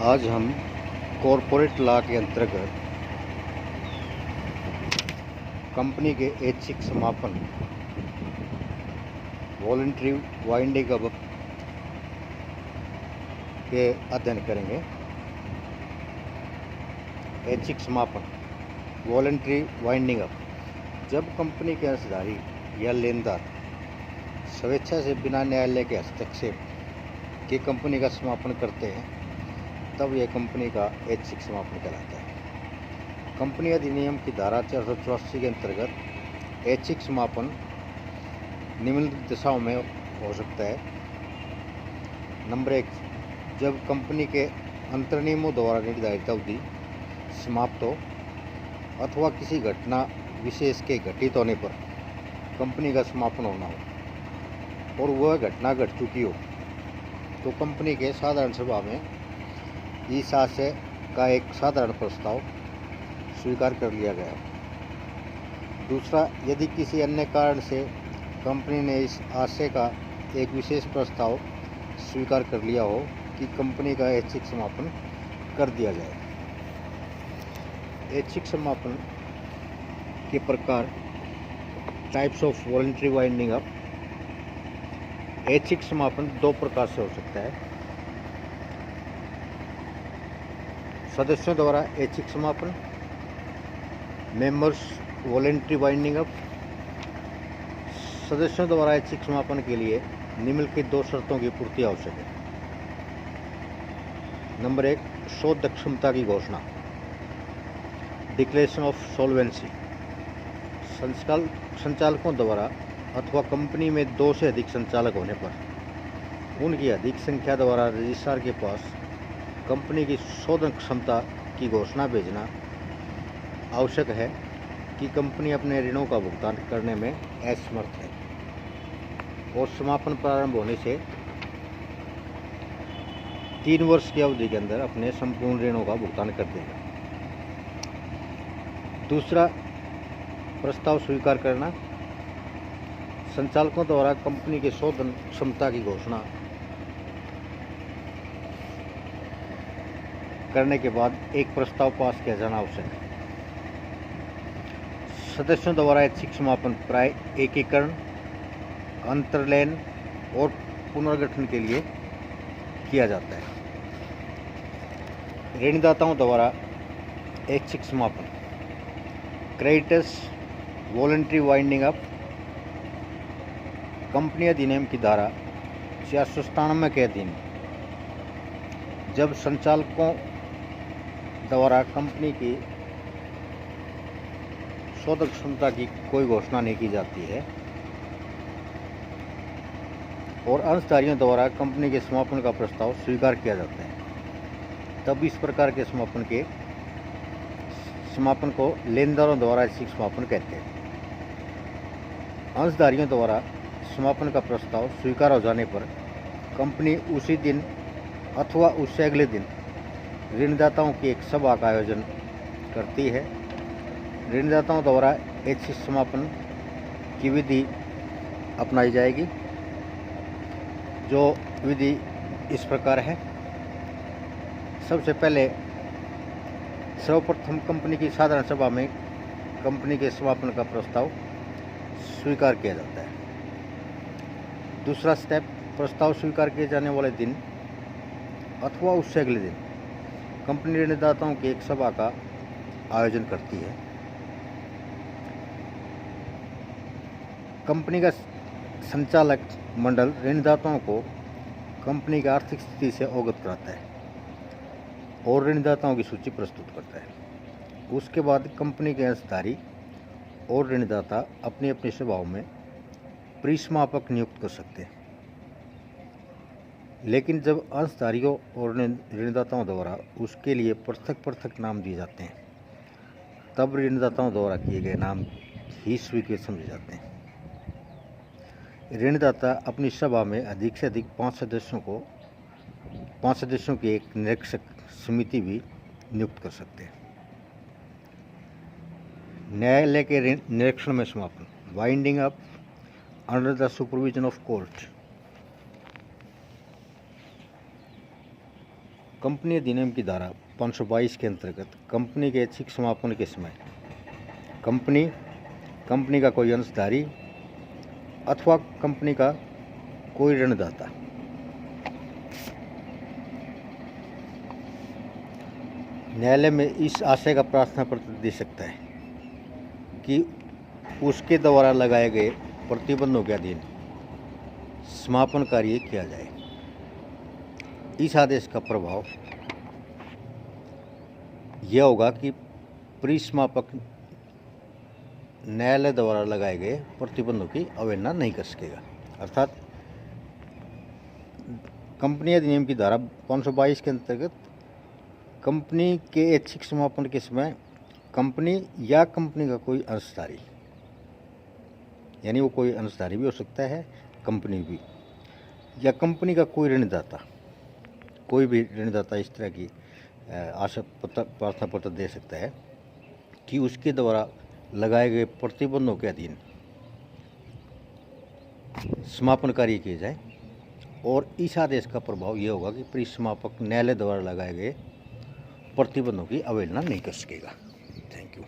आज हम corporate law के अंतर्गत कंपनी के ऐच्छिक समापन, वॉलंटरी वाइंडिंग अप के अध्ययन करेंगे। ऐच्छिक समापन, वॉलंटरी वाइंडिंग अप, जब कंपनी के अंशधारी या लेनदार स्वेच्छा से बिना न्यायालय के हस्तक्षेप के कंपनी का समापन करते हैं, तब यह कंपनी का ऐच्छिक समापन कहलाता है। कंपनी अधिनियम की धारा 484 के अंतर्गत ऐच्छिक समापन निम्नलिखित दिशाओं में हो सकता है। नंबर 1, जब कंपनी के अंतर्नियमों द्वारा निर्धारित अवधि समाप्त हो अथवा किसी घटना विशेष के घटित होने पर कंपनी का समापन होना हो और वह घटना घट चुकी हो, तो कंपनी के साधारण सभा में इस आशय का एक साधारण प्रस्ताव स्वीकार कर लिया गया। दूसरा, यदि किसी अन्य कारण से कंपनी ने इस आशय का एक विशेष प्रस्ताव स्वीकार कर लिया हो कि कंपनी का ऐच्छिक समापन कर दिया जाए। ऐच्छिक समापन के प्रकार, types of voluntary winding up. ऐच्छिक समापन दो प्रकार से हो सकता है। सदस्यों द्वारा ऐच्छिक समापन, मेंबर्स वॉलंटरी वाइंडिंग अप। सदस्यों द्वारा ऐच्छिक समापन के लिए निम्नलिखित दो शर्तों की पूर्ति आवश्यक है। नंबर 1, शोध क्षमता की घोषणा, डिक्लेरेशन ऑफ सॉल्वेंसी। संचालकों द्वारा अथवा कंपनी में 2 से अधिक संचालक होने पर उनकी अधिक संख्या द्वारा रजिस्ट्रार के पास कंपनी की शोधन क्षमता की घोषणा भेजना आवश्यक है कि कंपनी अपने ऋणों का भुगतान करने में असमर्थ है और समापन प्रारंभ होने से 3 वर्ष की अवधि के अंदर अपने संपूर्ण ऋणों का भुगतान कर देगा। दूसरा, प्रस्ताव स्वीकार करना। संचालकों द्वारा कंपनी के शोधन क्षमता की घोषणा करने के बाद एक प्रस्ताव पास किया जाना आवश्यक है। सदस्यों द्वारा ऐच्छिक समापन प्राय एकीकरण, अंतर्लयन और पुनर्गठन के लिए किया जाता है। ऋणदाताओं द्वारा ऐच्छिक समापन, creditors voluntary winding up. Company अधिनियम की धारा 497 के अधीन जब संचालकों द्वारा कंपनी की शोधन क्षमता की कोई घोषणा नहीं की जाती है और अंशधारियों द्वारा कंपनी के समापन का प्रस्ताव स्वीकार किया जाता है, तब इस प्रकार के समापन को लेनदारों द्वारा ऐच्छिक समापन कहते हैं। अंशधारियों द्वारा समापन का प्रस्ताव स्वीकार हो जाने पर कंपनी उसी दिन अथवा उससे अगले दिन ऋणदाताओं की एक सभा का आयोजन करती है। ऋणदाताओं द्वारा ऐच्छिक समापन की विधि अपनाई जाएगी, जो विधि इस प्रकार है। सबसे पहले सर्वप्रथम कंपनी की साधारण सभा में कंपनी के समापन का प्रस्ताव स्वीकार किया जाता है। दूसरा स्टेप, प्रस्ताव स्वीकार किए जाने वाले दिन अथवा उससे अगले दिन कंपनी ऋणदाताओं की एक सभा का आयोजन करती है। कंपनी का संचालक मंडल ऋणदाताओं को कंपनी की आर्थिक स्थिति से अवगत कराता है और ऋणदाताओं की सूची प्रस्तुत करता है। उसके बाद कंपनी के अंशधारी और ऋणदाता अपनी अपनी सभाओं में परिसमापक नियुक्त कर सकते हैं। लेकिन जब अंशधारियों और ऋणदाताओं द्वारा उसके लिए पृथक पृथक नाम दिए जाते हैं, तब ऋणदाताओं द्वारा किए गए नाम ही स्वीकृत समझे जाते हैं। ऋणदाता अपनी सभा में अधिक से अधिक 5 सदस्यों की एक निरीक्षक समिति भी नियुक्त कर सकते हैं। न्यायालय के निरीक्षण में समापन, winding up under the supervision of court. Company अधिनियम की धारा 522 के अंतर्गत कंपनी के ऐच्छिक समापन के समय कंपनी का कोई अंशधारी अथवा कंपनी का कोई ऋणदाता न्यायालय में इस आशय का प्रार्थना पत्र दे सकता है कि उसके द्वारा लगाए गए प्रतिबंधों के अधीन समापन कार्य किया जाए। इस आदेश का प्रभाव यह होगा कि परिसमापक न्यायालय द्वारा लगाए गए प्रतिबंधों की अवहेलना नहीं कर सकेगा। अर्थात कंपनी अधिनियम की धारा 522 के अंतर्गत कंपनी के ऐच्छिक समापन के समय कंपनी या कंपनी का कोई अंशधारी, यानी वो कोई अंशधारी भी हो सकता है, कंपनी भी, या कंपनी का कोई ऋणदाता, कोई भी ऋणदाता इस तरह की आशा प्रार्थना पत्र दे सकता है कि उसके द्वारा लगाए गए प्रतिबंधों के अधीन समापन कार्य किए जाए। और इस आदेश का प्रभाव यह होगा कि परिसमापक न्यायालय द्वारा लगाए गए प्रतिबंधों की अवहेलना नहीं कर सकेगा। Thank you.